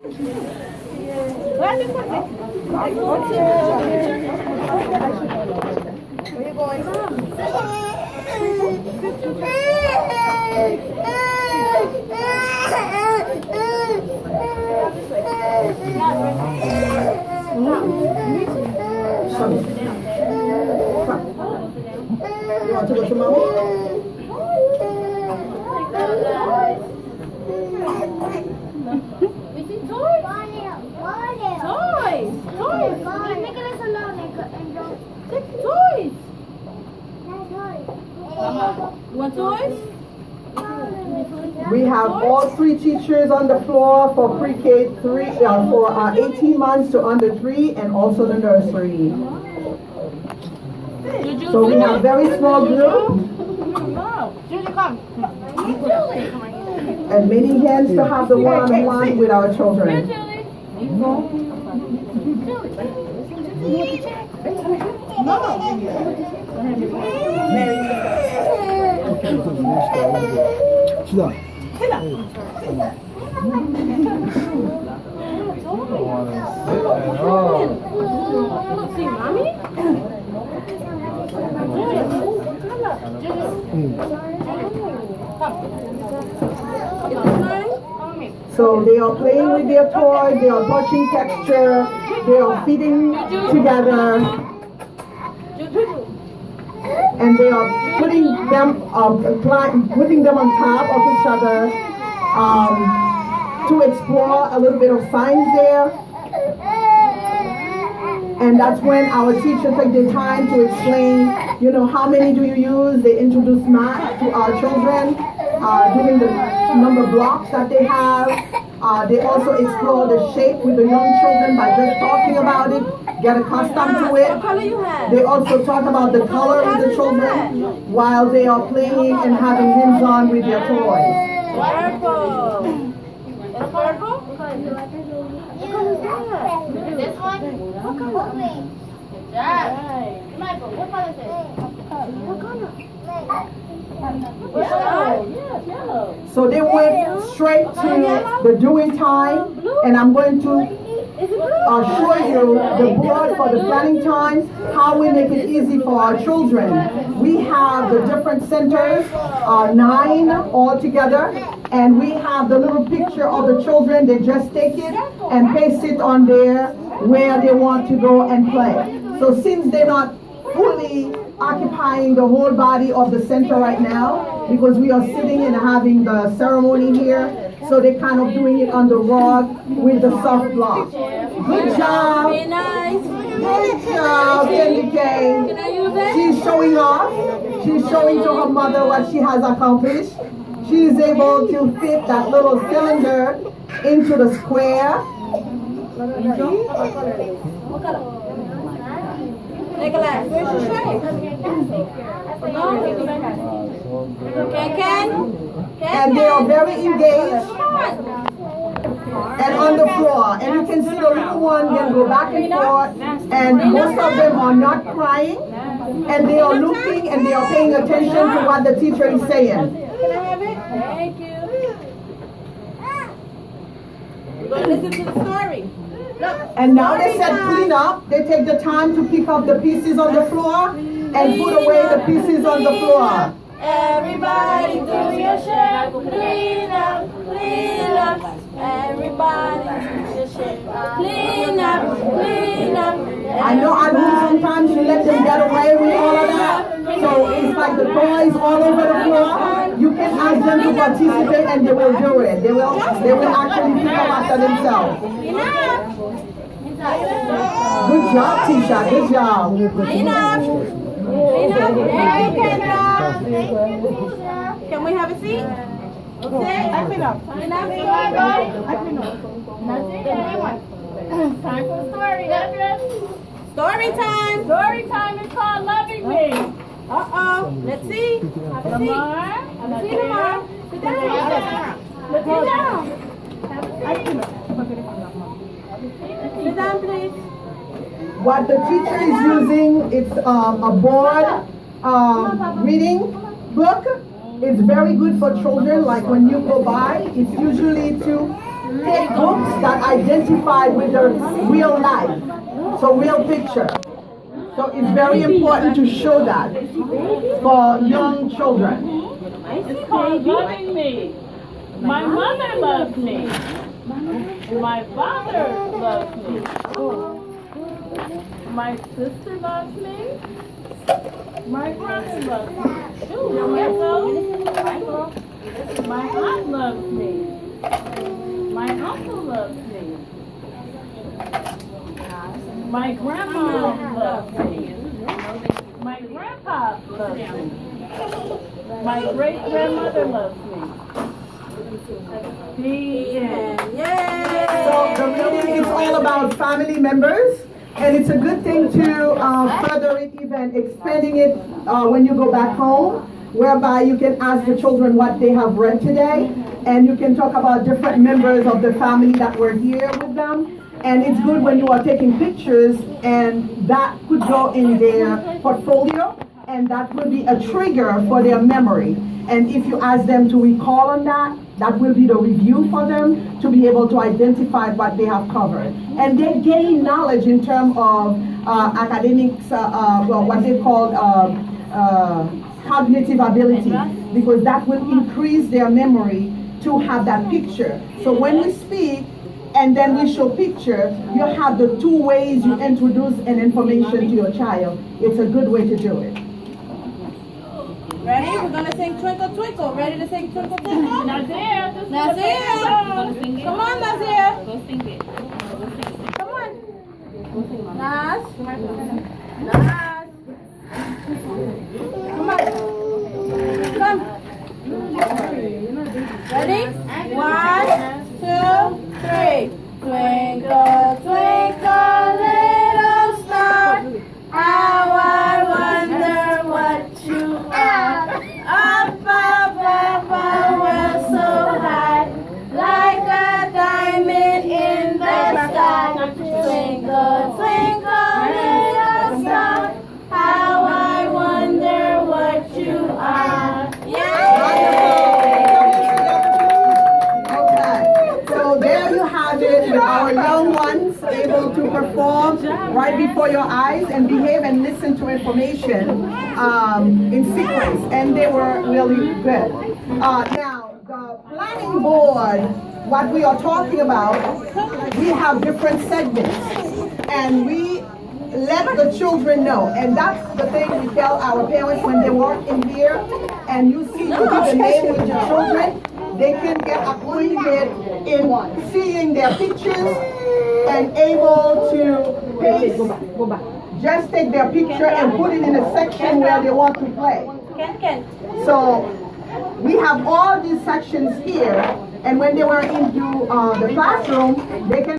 Where you going? You want to go to mommy? We see toys. Toys. Toys. Leave Nicholas alone and don't take toys. Mama, you want toys? We have all 3 teachers on the floor for pre-K 3, for 18 months to under 3, and also the nursery. So we have very small group. Julie, come. And many hands to have the one-on-one with our children. See, mommy? So they are playing with their toys, they are touching texture, they are feeding together, and they are putting them on top of each other to explore a little bit of science there. And that's when our teachers take the time to explain, how many do you use? They introduce math to our children, doing the number blocks that they have. They also explore the shape with the young children by just talking about it, get accustomed to it. They also talk about the color with the children while they are playing and having hands-on with their toys. Purple. It's purple? This one? What color? Yeah. Michael, what color is it? What color? Yellow. So they went straight to the doing time, and I'm going to show you the board for the planning times, how we make it easy for our children. We have the different centers, 9 altogether, and we have the little picture of the children. They just take it and paste it on there where they want to go and play. So since they're not fully occupying the whole body of the center right now, because we are sitting and having the ceremony here, so they're kind of doing it on the rug with the soft block. Good job. Very nice. Good job, Candy K. Can I use it? She's showing off. She's showing to her mother what she has accomplished. She is able to fit that little cylinder into the square. What color? Nicholas, where's your shape? No? Can? And they are very engaged and on the floor. And you can see the little one can go back and forth, and most of them are not crying, and they are looking and they are paying attention to what the teacher is saying. Can I have it? Thank you. We're going to listen to the story. And now they said clean up. They take the time to pick up the pieces on the floor and put away the pieces on the floor. Everybody do your share. Clean up, clean up. Everybody do your share. Clean up, clean up. I know at home sometimes you let them get away with all of that. So it's like the toys all over the floor. You can ask them to participate and they will do it. They will actually pick up after themselves. Good job, Tisha. Good job. Enough. Can we have a seat? Okay. Enough. Time for story. Story time. Story time is called Loving Me. Uh-oh. Let's see. Have a seat. Have a seat, Lamar. Sit down. Sit down. Have a seat. Sit down, please. What the teacher is using, it's a board reading book. It's very good for children. Like when you go by, it's usually to take books that identify with the real life, so real picture. So it's very important to show that for young children. It's called loving me. My mother loves me. My father loves me. My sister loves me. My brother loves me. My aunt loves me. My uncle loves me. My grandma loves me. My grandpa loves me. My great-grandmother loves me. The end. Yay! So the reading is all about family members, and it's a good thing to further it, even expanding it when you go back home, whereby you can ask the children what they have read today, and you can talk about different members of the family that were here with them. And it's good when you are taking pictures, and that could go in their portfolio, and that will be a trigger for their memory. And if you ask them to recall on that, that will be the review for them to be able to identify what they have covered. And they gain knowledge in terms of academics, well, what they call cognitive ability, because that will increase their memory to have that picture. So when we speak, and then we show picture, you have the two ways you introduce an information to your child. It's a good way to do it. Ready? We're gonna sing Twinkle Twinkle. Ready to sing Twinkle Twinkle? Nazir, Nazir! Come on, Nazir! Go sing it. Come on. Naz. Naz. Come on. Come. Ready? 1, 2, 3. Twinkle, twinkle, little star, how I wonder what you are. Up above a world so high, like a diamond in the sky. Twinkle, twinkle, little star, how I wonder what you are. Our young ones able to perform right before your eyes and behave and listen to information in sequence, and they were really good. Now, the planning board, what we are talking about, we have different segments, and we let the children know, and that's the thing we tell our parents when they walk in here, and you see you give the name with your children. They can get acquainted in seeing their pictures and able to paste. Just take their picture and put it in a section where they want to play. So we have all these sections here, and when they were into the classroom, they can